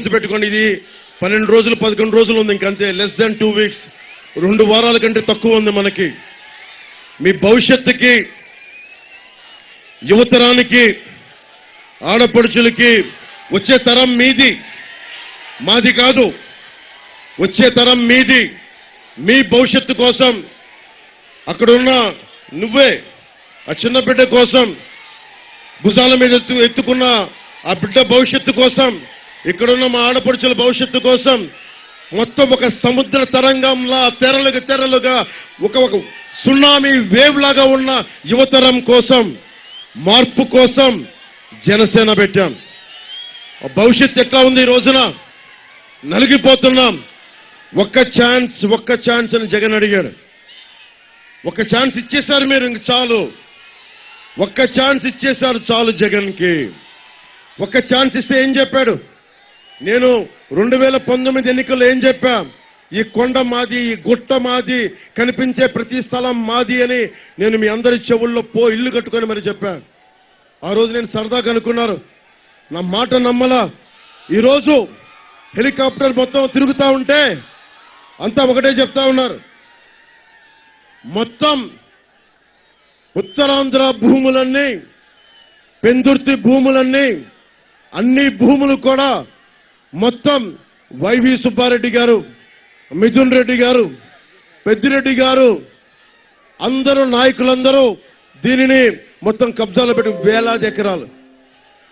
గుర్తుపెట్టుకోండి, ఇది 12 రోజులు 11 రోజులు ఉంది, ఇంకంతే. లెస్ దాన్ 2 వీక్స్, 2 వారాల కంటే తక్కువ ఉంది మనకి. మీ భవిష్యత్తుకి, యువతరానికి, ఆడపడుచులకి, వచ్చే తరం మీది, మాది కాదు, వచ్చే తరం మీది. మీ భవిష్యత్తు కోసం అక్కడున్న నువ్వే, ఆ చిన్న బిడ్డ కోసం, భుజాల మీద ఎత్తుకున్న ఆ బిడ్డ భవిష్యత్తు కోసం, ఇక్కడున్న మా ఆడపడుచుల భవిష్యత్తు కోసం, మొత్తం ఒక సముద్ర తరంగంలా తెరలుగా ఒక సునామీ వేవ్ లాగా ఉన్న యువతరం కోసం, మార్పు కోసం జనసేన పెట్టాం. భవిష్యత్తు ఎట్లా ఉంది ఈ రోజున? నలిగిపోతున్నాం. ఒక్క ఛాన్స్ అని జగన్ అడిగాడు. ఒక్క ఛాన్స్ ఇచ్చేశారు మీరు, ఇంక చాలు. ఒక్క ఛాన్స్ ఇచ్చేశారు చాలు జగన్కి. ఒక్క ఛాన్స్ ఇస్తే ఏం చెప్పాడు? నేను 2019 ఎన్నికల్లో ఏం చెప్పా? ఈ కొండ మాది, ఈ గుట్ట మాది, కనిపించే ప్రతి స్థలం మాది అని నేను మీ అందరి చెవుల్లో ఇల్లు కట్టుకొని మరి చెప్పా. ఆ రోజు నేను సరదాగా అనుకున్నారు, నా మాట నమ్మలా. ఈరోజు హెలికాప్టర్ మొత్తం తిరుగుతా ఉంటే అంతా ఒకటే చెప్తా ఉన్నారు, మొత్తం ఉత్తరాంధ్ర భూములన్నీ, పెందుర్తి భూములన్నీ, అన్ని భూములు కూడా మొత్తం వైవి సుబ్బారెడ్డి గారు, మిథున్ రెడ్డి గారు, పెద్దిరెడ్డి గారు, అందరూ నాయకులందరూ దీనిని మొత్తం కబ్జాలో పెట్టి వేలాది ఎకరాలు.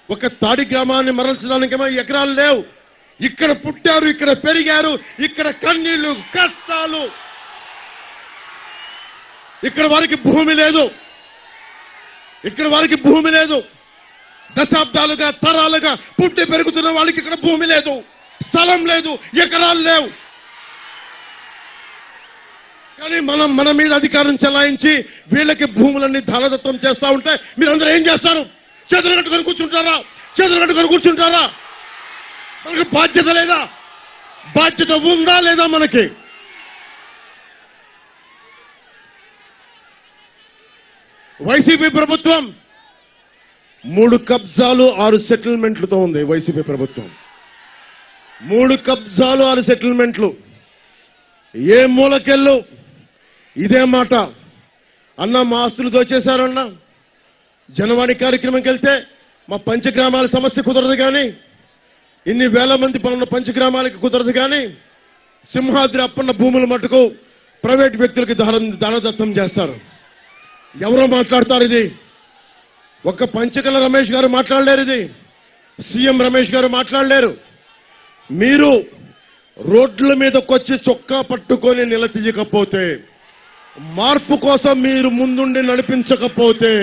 ఒక తాడి గ్రామాన్ని మరల్చడానికేమో ఎకరాలు లేవు. ఇక్కడ పుట్టారు, ఇక్కడ పెరిగారు, ఇక్కడ కన్నీళ్లు, కష్టాలు. ఇక్కడ వారికి భూమి లేదు, ఇక్కడ వారికి భూమి లేదు. దశాబ్దాలుగా, తరాలుగా పుట్టి పెరుగుతున్న వాళ్ళకి ఇక్కడ భూమి లేదు, స్థలం లేదు, ఎకరాలు లేవు. కానీ మన మీద అధికారం చెలాయించి వీళ్ళకి భూములన్నీ ధారదత్తం చేస్తా ఉంటే మీరందరూ ఏం చేస్తారు? చేతులు కట్టుకొని కూర్చుంటారా? చేతులు కట్టుకొని కూర్చుంటారా? మనకి బాధ్యత లేదా? బాధ్యత ఉందా లేదా మనకి? వైసీపీ ప్రభుత్వం 3 కబ్జాలు 6 సెటిల్మెంట్లతో ఉంది. వైసీపీ ప్రభుత్వం 3 కబ్జాలు 6 సెటిల్మెంట్లు. ఏ మూలకెళ్ళు ఇదే మాట. అన్న మా ఆస్తులు దోచేశారన్నా, జనవాణి కార్యక్రమంకి వెళ్తే మా పంచగ్రామాల సమస్య కుదరదు కానీ, ఇన్ని వేల మంది పనున్న పంచగ్రామాలకి కుదరదు కానీ, సింహాద్రి అప్పన్న భూముల మట్టుకు ప్రైవేట్ వ్యక్తులకి దానదత్తం చేస్తారు. ఎవరో మాట్లాడతారు ఇది? ఒక్క పంచకల రమేష్ గారు మాట్లాడలేరు, ఇది సీఎం రమేష్ గారు మాట్లాడలేరు. మీరు రోడ్ల మీదకొచ్చి చొక్కా పట్టుకొని నిలదీయకపోతే, మార్పు కోసం మీరు ముందుండి నడిపించకపోతే,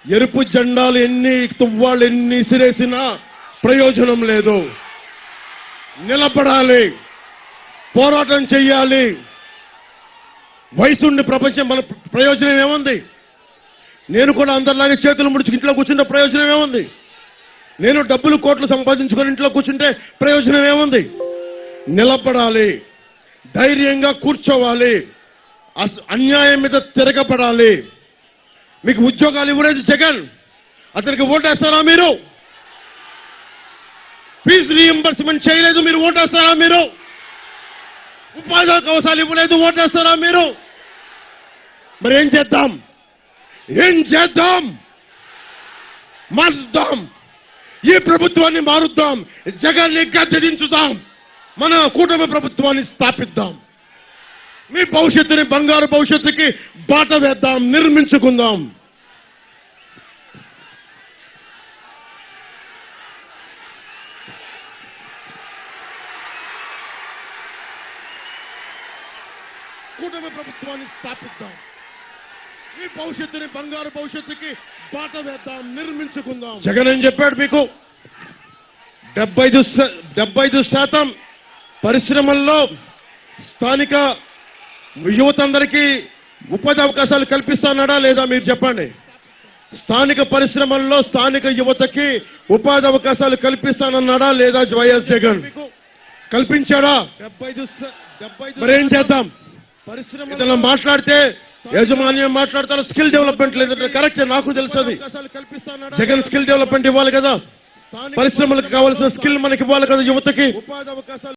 ఎరుపు జెండాలు ఎన్ని తువ్వాళ్ళు ఎన్ని సిరేసినా ప్రయోజనం లేదు. నిలబడాలి, పోరాటం చెయ్యాలి. వయసుండి ప్రపంచం మన ప్రయోజనం ఏముంది? నేను కూడా అందరిలాగే చేతులు ముడుచుకు ఇంట్లో కూర్చుంటే ప్రయోజనం ఏముంది? నేను డబ్బులు కోట్లు సంపాదించుకొని ఇంట్లో కూర్చుంటే ప్రయోజనం ఏముంది? నిలబడాలి, ధైర్యంగా కూర్చోవాలి, అన్యాయం మీద తిరగబడాలి. మీకు ఉద్యోగాలు ఇవ్వలేదు జగన్, అతనికి ఓటేస్తారా మీరు? ఫీజు రీయింబర్స్మెంట్ చేయలేదు, మీరు ఓటేస్తారా మీరు? ఉపాధి అవకాశాలు ఇవ్వలేదు, ఓటేస్తారా మీరు? మరి ఏం చేద్దాం? మార్చుదాం, ఈ ప్రభుత్వాన్ని మారుద్దాం, జగన్ని గద్దె దించుదాం, మన కూటమి ప్రభుత్వాన్ని స్థాపిద్దాం. మీ భవిష్యత్తుని, బంగారు భవిష్యత్తుకి బాట వేద్దాం, నిర్మించుకుందాం. కూటమి ప్రభుత్వాన్ని స్థాపిద్దాం, మీ భవిష్యత్తుని, బంగారు భవిష్యత్తుకి బాట వేద్దాం, నిర్మించుకుందాం. జగన్ ఏం చెప్పాడు మీకు? 75% పరిశ్రమల్లో స్థానిక యువతందరికీ ఉపాధి అవకాశాలు కల్పిస్తానడా లేదా? మీరు చెప్పండి. స్థానిక పరిశ్రమల్లో స్థానిక యువతకి ఉపాధి అవకాశాలు కల్పిస్తానన్నాడా లేదా వైఎస్ జగన్? కల్పించాడా? 75 మరి ఏం చేద్దాం? పరిశ్రమలో మాట్లాడితే యాజమాన్యం మాట్లాడతారు, స్కిల్ డెవలప్మెంట్ లేదు. కరెక్ట్, నాకు తెలుసు. జగన్ స్కిల్ డెవలప్మెంట్ ఇవ్వాలి కదా. పరిశ్రమలకు కావాల్సిన స్కిల్ మనకి ఇవ్వాలి కదా యువతకి. ఉపాధి అవకాశాలు